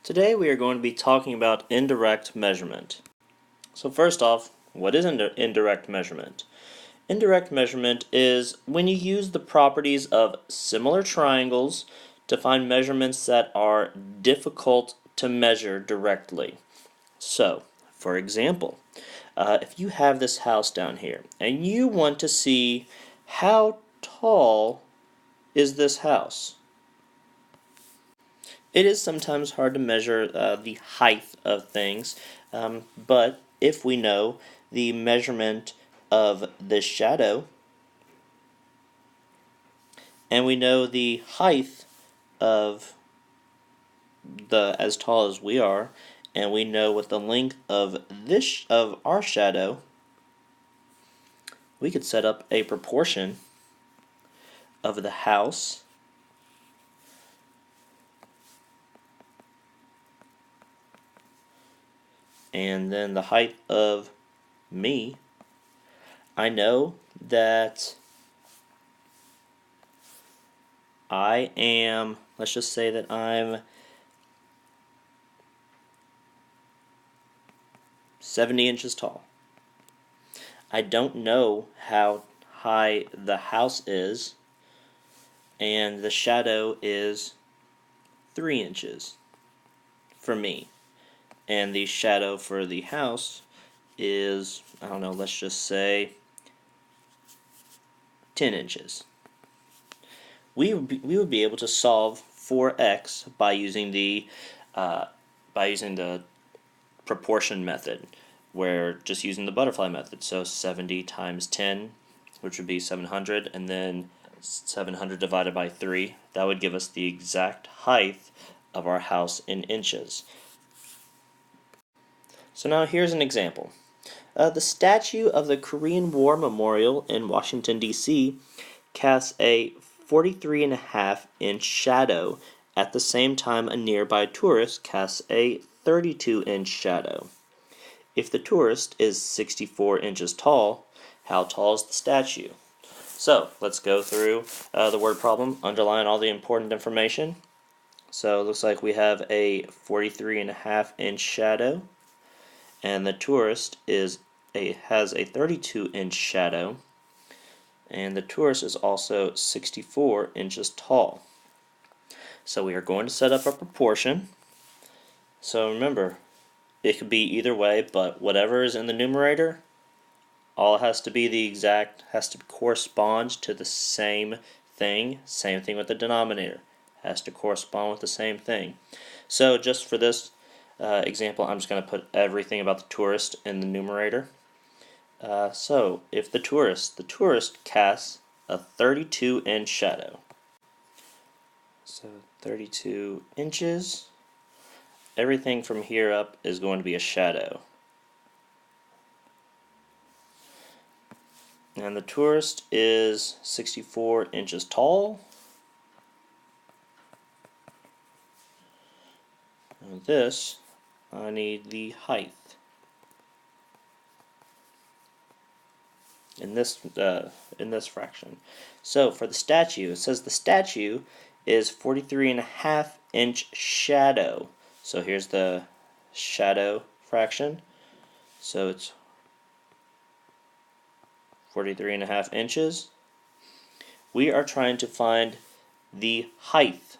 Today we are going to be talking about indirect measurement. So first off, what is indirect measurement? Indirect measurement is when you use the properties of similar triangles to find measurements that are difficult to measure directly. So, for example, if you have this house down here and you want to see how tall is this house. It is sometimes hard to measure the height of things, but if we know the measurement of this shadow and we know the height of the as tall as we are, and we know what the length of our shadow, we could set up a proportion of the house and then the height of me. I know that I am, let's just say that I'm 70 inches tall. I don't know how high the house is, and the shadow is 3 inches for me. And the shadow for the house is, I don't know, let's just say 10 inches. We would be able to solve for x by using the proportion method, where just using the butterfly method. So 70 times 10, which would be 700, and then 700 divided by 3, that would give us the exact height of our house in inches. So now here's an example. The statue of the Korean War Memorial in Washington, D.C. casts a 43.5-inch shadow at the same time a nearby tourist casts a 32-inch shadow. If the tourist is 64 inches tall, how tall is the statue? So let's go through the word problem, underline all the important information. So it looks like we have a 43.5-inch shadow, and the tourist has a 32-inch shadow, and the tourist is also 64 inches tall. So we are going to set up a proportion. So remember, it could be either way, but whatever is in the numerator, all has to be has to correspond to the same thing. Same thing with the denominator, has to correspond with the same thing. So just for this example, I'm just going to put everything about the tourist in the numerator. So if the tourist casts a 32-inch shadow. So 32 inches. Everything from here up is going to be a shadow. And the tourist is 64 inches tall. And this, I need the height. In this fraction. So for the statue, it says the statue is 43.5-inch shadow. So here's the shadow fraction. So it's 43.5 inches. We are trying to find the height.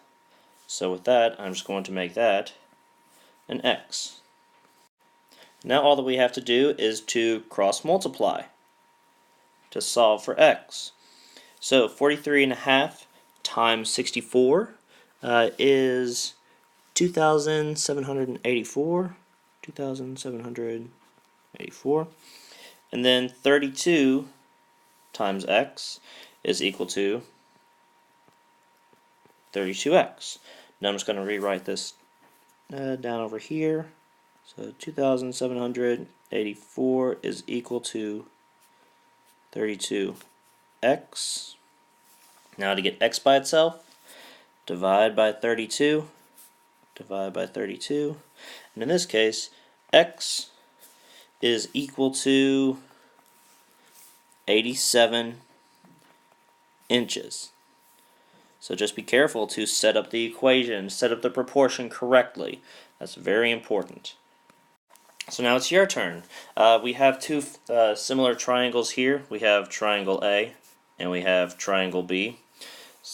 So with that, I'm just going to make that an x. Now all that we have to do is to cross multiply to solve for x. So 43.5 times 64 is 2,784. 2,784. And then 32 times x is equal to 32x. Now I'm just going to rewrite this down over here. So 2,784 is equal to 32x. Now to get x by itself, divide by 32. Divide by 32. And in this case, x is equal to 87 inches. So just be careful to set up the equation, set up the proportion correctly. That's very important. So now it's your turn. We have two similar triangles here. We have triangle A and we have triangle B.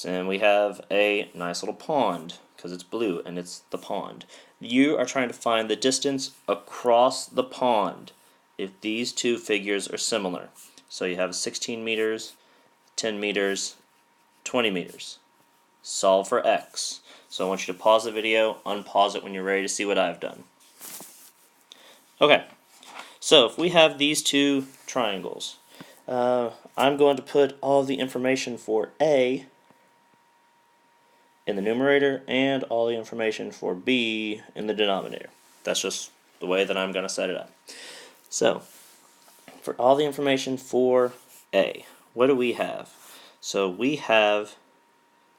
And we have a nice little pond because it's blue and it's the pond. You are trying to find the distance across the pond if these two figures are similar. So you have 16 meters, 10 meters, 20 meters. Solve for x. So I want you to pause the video, unpause it when you're ready to see what I've done. Okay, so if we have these two triangles, I'm going to put all the information for A in the numerator and all the information for B in the denominator. That's just the way that I'm going to set it up. So, for all the information for A, what do we have? So we have,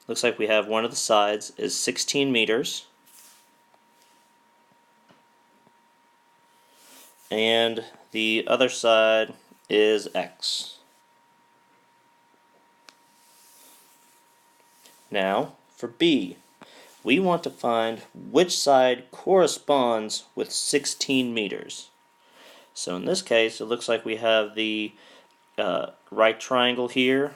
looks like we have one of the sides is 16 meters, and the other side is x. Now, for B, we want to find which side corresponds with 16 meters. So in this case, it looks like we have the right triangle here,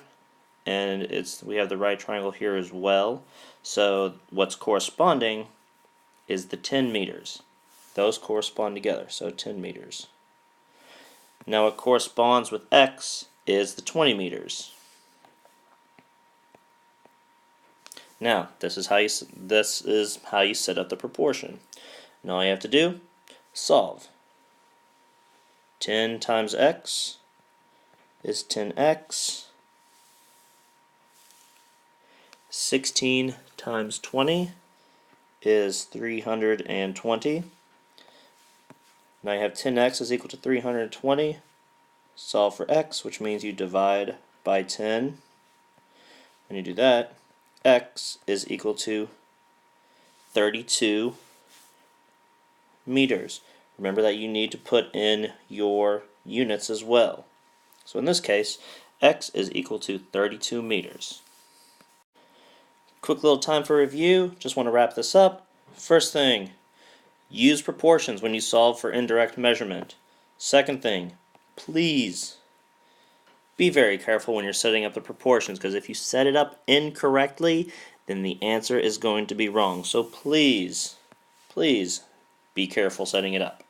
and we have the right triangle here as well. So what's corresponding is the 10 meters. Those correspond together, so 10 meters. Now what corresponds with x is the 20 meters. Now, this is how you set up the proportion. Now all you have to do, solve. 10 times x is 10x. 16 times 20 is 320. Now you have 10x is equal to 320. Solve for x, which means you divide by 10. When you do that, x is equal to 32 meters. Remember that you need to put in your units as well. So in this case, x is equal to 32 meters. Quick little time for review. Just want to wrap this up. First thing, use proportions when you solve for indirect measurement. Second thing, please be very careful when you're setting up the proportions, because if you set it up incorrectly, then the answer is going to be wrong. So please, please be careful setting it up.